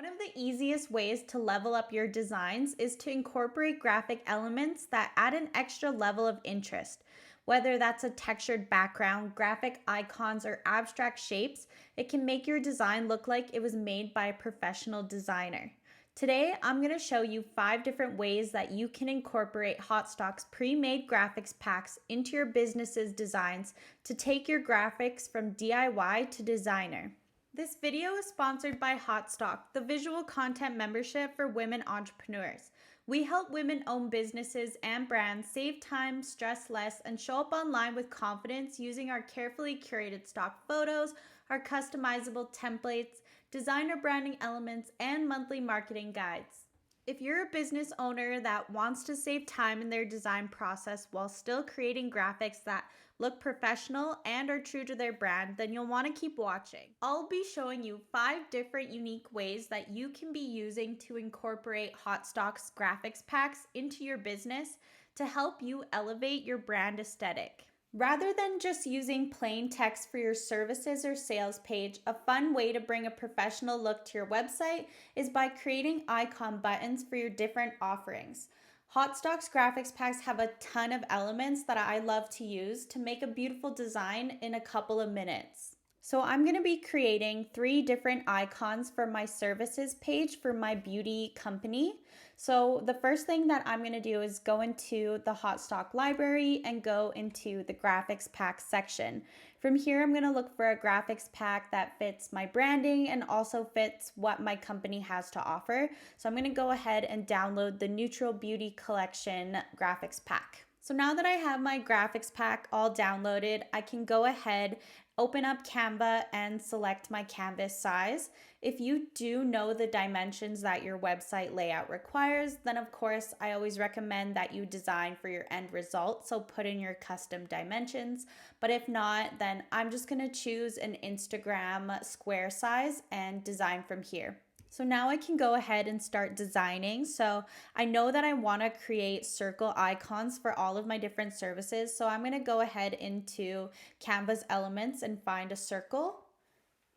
One of the easiest ways to level up your designs is to incorporate graphic elements that add an extra level of interest. Whether that's a textured background, graphic icons, or abstract shapes, it can make your design look like it was made by a professional designer. Today, I'm going to show you 5 different ways that you can incorporate Haute Stock's pre-made graphics packs into your business's designs to take your graphics from DIY to designer. This video is sponsored by Haute Stock, the visual content membership for women entrepreneurs. We help women-owned businesses and brands save time, stress less, and show up online with confidence using our carefully curated stock photos, our customizable templates, designer branding elements, and monthly marketing guides. If you're a business owner that wants to save time in their design process while still creating graphics that look professional and are true to their brand, then you'll want to keep watching. I'll be showing you 5 different unique ways that you can be using to incorporate Haute Stock's graphics packs into your business to help you elevate your brand aesthetic. Rather than just using plain text for your services or sales page, a fun way to bring a professional look to your website is by creating icon buttons for your different offerings. Haute Stock's graphics packs have a ton of elements that I love to use to make a beautiful design in a couple of minutes. So I'm going to be creating 3 different icons for my services page for my beauty company. So the first thing that I'm going to do is go into the Haute Stock library and go into the graphics pack section. From here, I'm going to look for a graphics pack that fits my branding and also fits what my company has to offer. So I'm going to go ahead and download the Neutral Beauty Collection graphics pack. So now that I have my graphics pack all downloaded, I can go ahead, open up Canva and select my canvas size. If you do know the dimensions that your website layout requires, then of course I always recommend that you design for your end result, so put in your custom dimensions. But if not, then I'm just going to choose an Instagram square size and design from here. So now I can go ahead and start designing. So I know that I want to create circle icons for all of my different services. So I'm going to go ahead into Canva's elements and find a circle.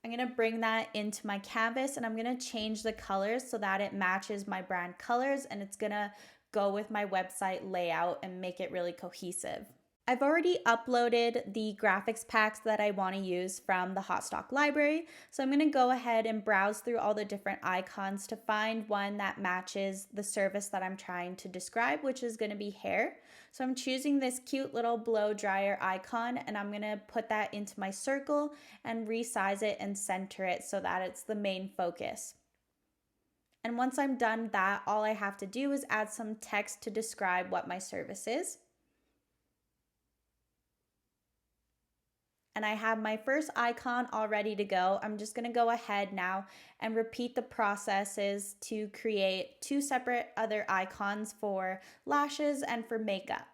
I'm going to bring that into my canvas and I'm going to change the colors so that it matches my brand colors and it's going to go with my website layout and make it really cohesive. I've already uploaded the graphics packs that I want to use from the Haute Stock library, so I'm going to go ahead and browse through all the different icons to find one that matches the service that I'm trying to describe, which is going to be hair. So I'm choosing this cute little blow dryer icon and I'm going to put that into my circle and resize it and center it so that it's the main focus. And once I'm done that, all I have to do is add some text to describe what my service is. And I have my first icon all ready to go. I'm just going to go ahead now and repeat the processes to create 2 separate other icons for lashes and for makeup.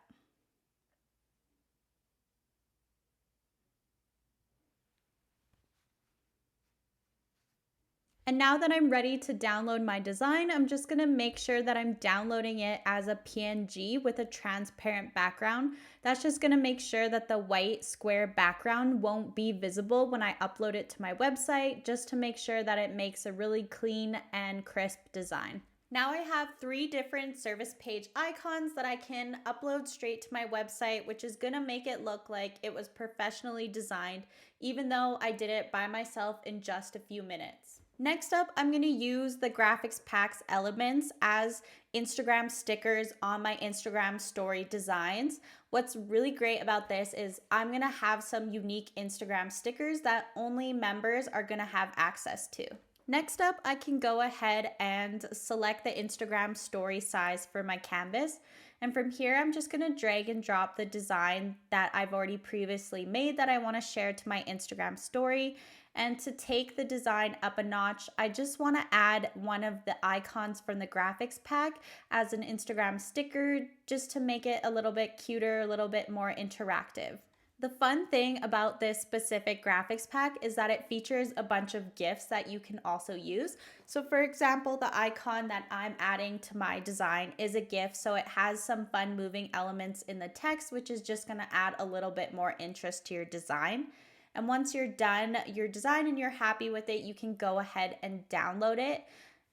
And now that I'm ready to download my design, I'm just going to make sure that I'm downloading it as a PNG with a transparent background. That's just going to make sure that the white square background won't be visible when I upload it to my website, just to make sure that it makes a really clean and crisp design. Now I have 3 different service page icons that I can upload straight to my website, which is going to make it look like it was professionally designed, even though I did it by myself in just a few minutes. Next up, I'm going to use the graphics packs elements as Instagram stickers on my Instagram story designs. What's really great about this is I'm going to have some unique Instagram stickers that only members are going to have access to. Next up, I can go ahead and select the Instagram story size for my canvas. And from here, I'm just going to drag and drop the design that I've already previously made that I want to share to my Instagram story. And to take the design up a notch, I just want to add one of the icons from the graphics pack as an Instagram sticker, just to make it a little bit cuter, a little bit more interactive. The fun thing about this specific graphics pack is that it features a bunch of GIFs that you can also use. So for example, the icon that I'm adding to my design is a GIF, so it has some fun moving elements in the text, which is just going to add a little bit more interest to your design. And once you're done your design and you're happy with it, you can go ahead and download it.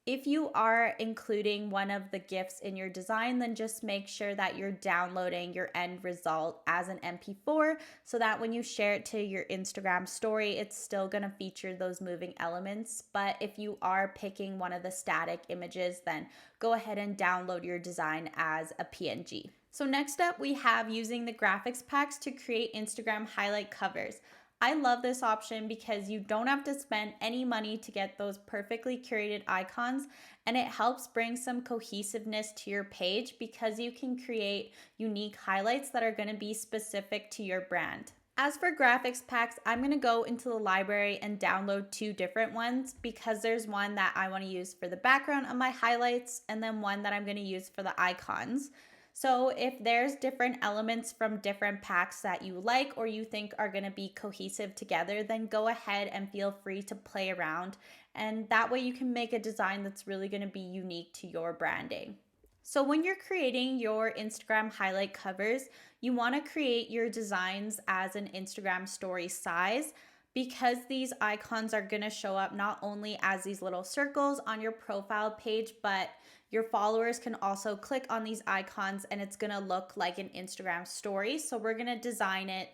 If you are including one of the GIFs in your design, then just make sure that you're downloading your end result as an MP4 so that when you share it to your Instagram story, it's still going to feature those moving elements. But if you are picking one of the static images, then go ahead and download your design as a PNG. So next up, we have using the graphics packs to create Instagram highlight covers. I love this option because you don't have to spend any money to get those perfectly curated icons, and it helps bring some cohesiveness to your page because you can create unique highlights that are going to be specific to your brand. As for graphics packs, I'm going to go into the library and download 2 different ones because there's one that I want to use for the background of my highlights and then one that I'm going to use for the icons. So if there's different elements from different packs that you like or you think are going to be cohesive together, then go ahead and feel free to play around. And that way you can make a design that's really going to be unique to your branding. So when you're creating your Instagram highlight covers, you want to create your designs as an Instagram story size because these icons are going to show up not only as these little circles on your profile page, but your followers can also click on these icons and it's going to look like an Instagram story. So we're going to design it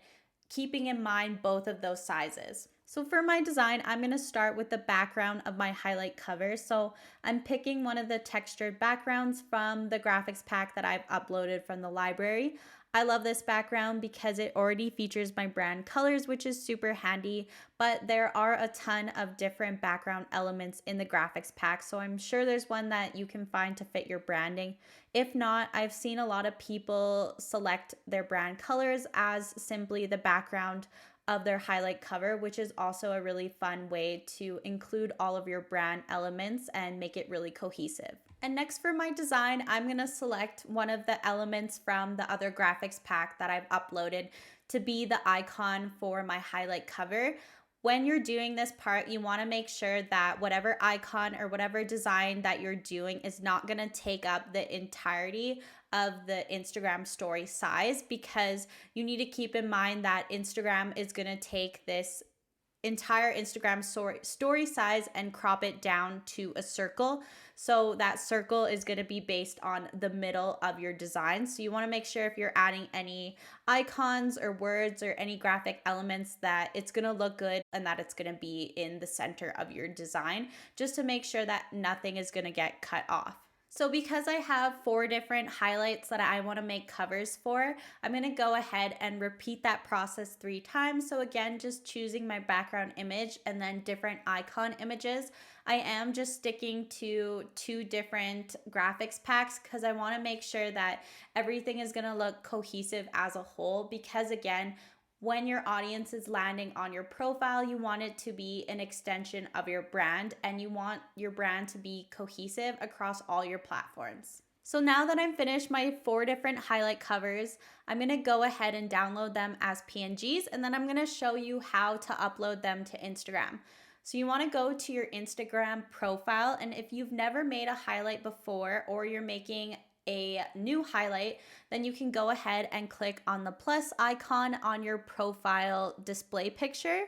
keeping in mind both of those sizes. So for my design, I'm going to start with the background of my highlight cover. So I'm picking one of the textured backgrounds from the graphics pack that I've uploaded from the library. I love this background because it already features my brand colors, which is super handy, but there are a ton of different background elements in the graphics pack, so I'm sure there's one that you can find to fit your branding. If not, I've seen a lot of people select their brand colors as simply the background of their highlight cover, which is also a really fun way to include all of your brand elements and make it really cohesive. And next for my design, I'm going to select one of the elements from the other graphics pack that I've uploaded to be the icon for my highlight cover. When you're doing this part, you want to make sure that whatever icon or whatever design that you're doing is not going to take up the entirety of the Instagram story size, because you need to keep in mind that Instagram is going to take this entire Instagram story size and crop it down to a circle. So that circle is going to be based on the middle of your design. So you want to make sure if you're adding any icons or words or any graphic elements that it's going to look good and that it's going to be in the center of your design, just to make sure that nothing is going to get cut off. So because I have 4 different highlights that I want to make covers for, I'm going to go ahead and repeat that process 3 times. So again, just choosing my background image and then different icon images. I am just sticking to 2 different graphics packs because I want to make sure that everything is going to look cohesive as a whole, because again, when your audience is landing on your profile, you want it to be an extension of your brand and you want your brand to be cohesive across all your platforms. So now that I'm finished my 4 different highlight covers, I'm going to go ahead and download them as PNGs, and then I'm going to show you how to upload them to Instagram. So you want to go to your Instagram profile, and if you've never made a highlight before or you're making a new highlight, then you can go ahead and click on the plus icon on your profile display picture.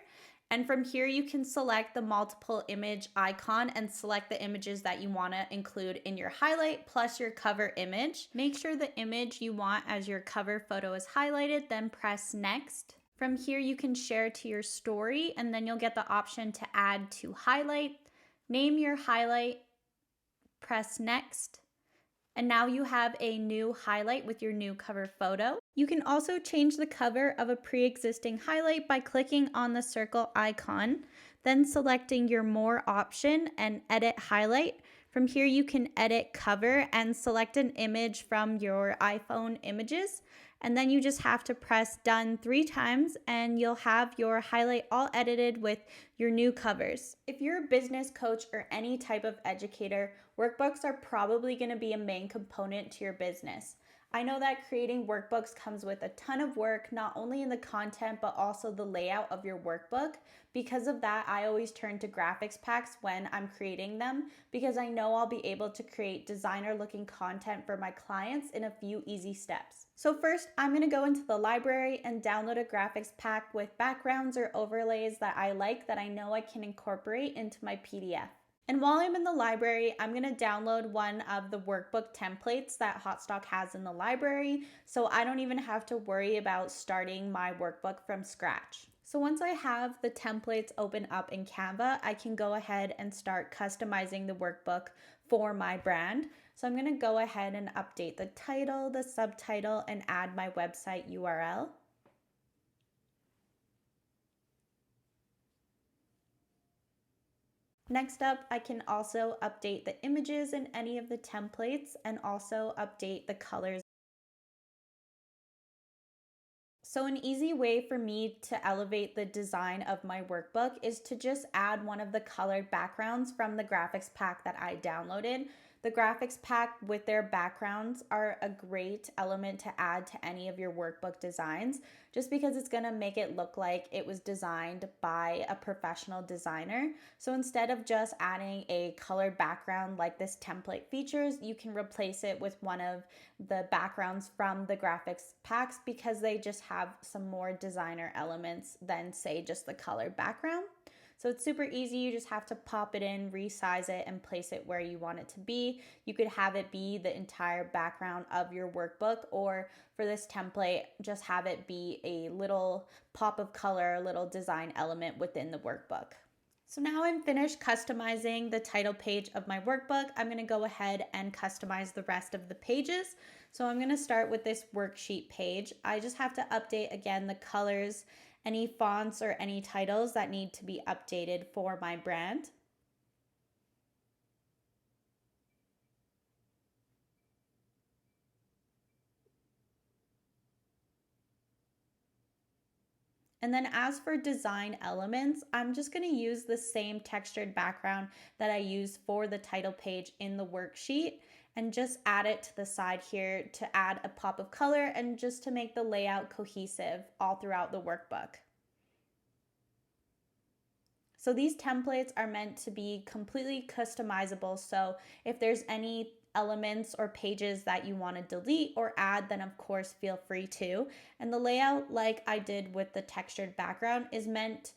And from here, you can select the multiple image icon and select the images that you want to include in your highlight plus your cover image. Make sure the image you want as your cover photo is highlighted, then press next. From here, you can share to your story, and then you'll get the option to add to highlight. Name your highlight, press next. And now you have a new highlight with your new cover photo. You can also change the cover of a pre-existing highlight by clicking on the circle icon, then selecting your More option and Edit Highlight. From here, you can edit cover and select an image from your iPhone images. And then you just have to press done 3 times and you'll have your highlight all edited with your new covers. If you're a business coach or any type of educator, workbooks are probably going to be a main component to your business. I know that creating workbooks comes with a ton of work, not only in the content, but also the layout of your workbook. Because of that, I always turn to graphics packs when I'm creating them, because I know I'll be able to create designer looking content for my clients in a few easy steps. So first, I'm going to go into the library and download a graphics pack with backgrounds or overlays that I like, that I know I can incorporate into my PDF. And while I'm in the library, I'm going to download one of the workbook templates that Haute Stock has in the library, so I don't even have to worry about starting my workbook from scratch. So once I have the templates open up in Canva, I can go ahead and start customizing the workbook for my brand. So I'm going to go ahead and update the title, the subtitle, and add my website URL. Next up, I can also update the images in any of the templates and also update the colors. So an easy way for me to elevate the design of my workbook is to just add one of the colored backgrounds from the graphics pack that I downloaded. The graphics pack with their backgrounds are a great element to add to any of your workbook designs, just because it's gonna make it look like it was designed by a professional designer. So instead of just adding a colored background like this template features, you can replace it with one of the backgrounds from the graphics packs because they just have some more designer elements than, say, just the colored background. So it's super easy. You just have to pop it in, resize it, and place it where you want it to be. You could have it be the entire background of your workbook, or for this template, just have it be a little pop of color, a little design element within the workbook. So now I'm finished customizing the title page of my workbook. I'm going to go ahead and customize the rest of the pages. So I'm going to start with this worksheet page. I just have to update again the colors, any fonts or any titles that need to be updated for my brand. And then as for design elements, I'm just going to use the same textured background that I use for the title page in the worksheet and just add it to the side here to add a pop of color and just to make the layout cohesive all throughout the workbook. So these templates are meant to be completely customizable. So if there's any elements or pages that you want to delete or add, then of course feel free to. And the layout, like I did with the textured background, is meant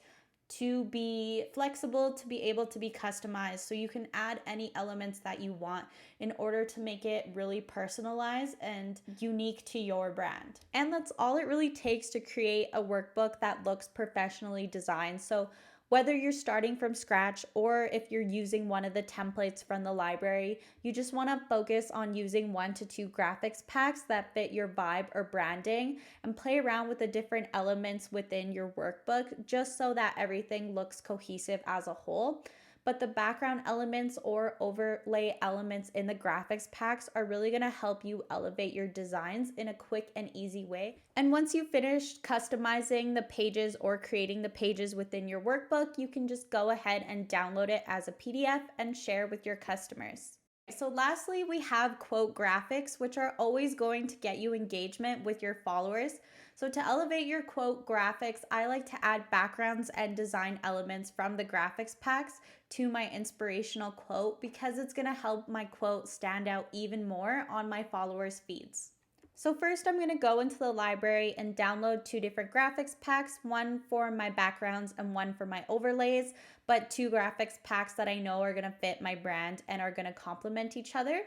to be flexible, to be able to be customized. So you can add any elements that you want in order to make it really personalized and unique to your brand. And that's all it really takes to create a workbook that looks professionally designed. So whether you're starting from scratch or if you're using one of the templates from the library, you just want to focus on using 1 to 2 graphics packs that fit your vibe or branding and play around with the different elements within your workbook just so that everything looks cohesive as a whole. But the background elements or overlay elements in the graphics packs are really going to help you elevate your designs in a quick and easy way. And once you finish customizing the pages or creating the pages within your workbook, you can just go ahead and download it as a PDF and share with your customers. So lastly, we have quote graphics, which are always going to get you engagement with your followers. So to elevate your quote graphics, I like to add backgrounds and design elements from the graphics packs to my inspirational quote because it's going to help my quote stand out even more on my followers' feeds. So first I'm going to go into the library and download 2 different graphics packs, one for my backgrounds and one for my overlays, but 2 graphics packs that I know are going to fit my brand and are going to complement each other.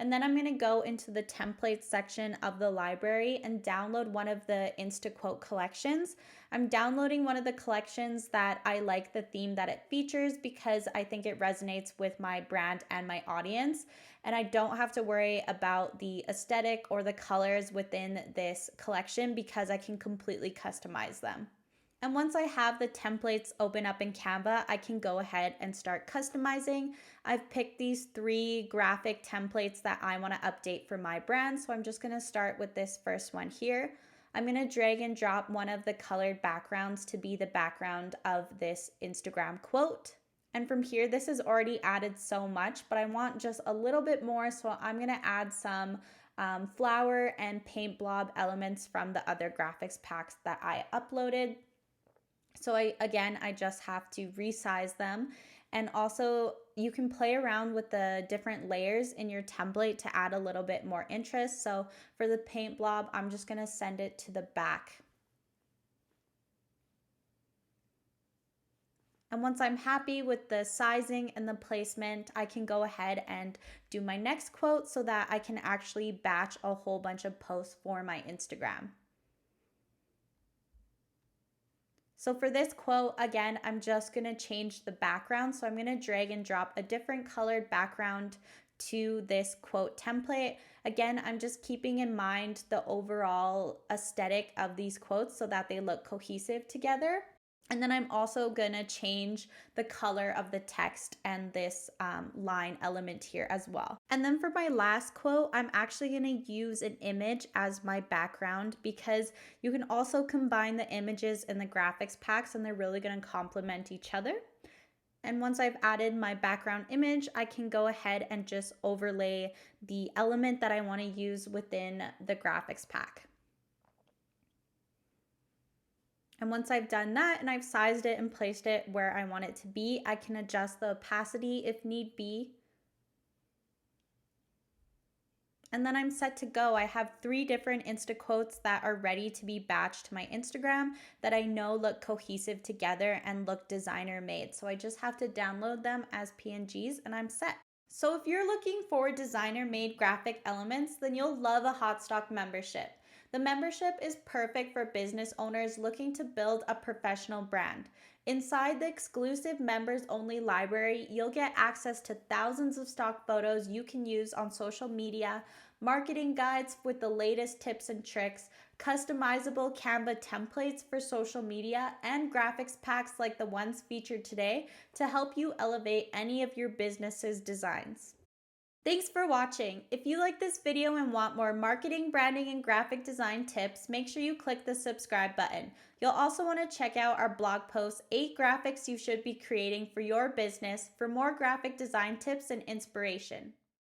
And then I'm going to go into the templates section of the library and download one of the InstaQuote collections. I'm downloading one of the collections that I like the theme that it features because I think it resonates with my brand and my audience. And I don't have to worry about the aesthetic or the colors within this collection because I can completely customize them. And once I have the templates open up in Canva, I can go ahead and start customizing. I've picked these 3 graphic templates that I want to update for my brand. So I'm just going to start with this first one here. I'm going to drag and drop one of the colored backgrounds to be the background of this Instagram quote. And from here, this has already added so much, but I want just a little bit more. So I'm going to add some flower and paint blob elements from the other graphics packs that I uploaded. So I just have to resize them. And also you can play around with the different layers in your template to add a little bit more interest. So for the paint blob, I'm just going to send it to the back. And once I'm happy with the sizing and the placement, I can go ahead and do my next quote so that I can actually batch a whole bunch of posts for my Instagram. So for this quote, again, I'm just going to change the background. So I'm going to drag and drop a different colored background to this quote template. Again, I'm just keeping in mind the overall aesthetic of these quotes so that they look cohesive together. And then I'm also going to change the color of the text and this line element here as well. And then for my last quote, I'm actually going to use an image as my background because you can also combine the images in the graphics packs and they're really going to complement each other. And once I've added my background image, I can go ahead and just overlay the element that I want to use within the graphics pack. And once I've done that and I've sized it and placed it where I want it to be, I can adjust the opacity if need be. And then I'm set to go. I have 3 different Insta quotes that are ready to be batched to my Instagram that I know look cohesive together and look designer made. So I just have to download them as PNGs and I'm set. So if you're looking for designer made graphic elements, then you'll love a Hot Stock membership. The membership is perfect for business owners looking to build a professional brand. Inside the exclusive members only library, you'll get access to thousands of stock photos you can use on social media, marketing guides with the latest tips and tricks, customizable Canva templates for social media, and graphics packs like the ones featured today to help you elevate any of your business's designs. Thanks for watching. If you like this video and want more marketing, branding, and graphic design tips, make sure you click the subscribe button. You'll also want to check out our blog post, 8 graphics you should be creating for your business for more graphic design tips and inspiration.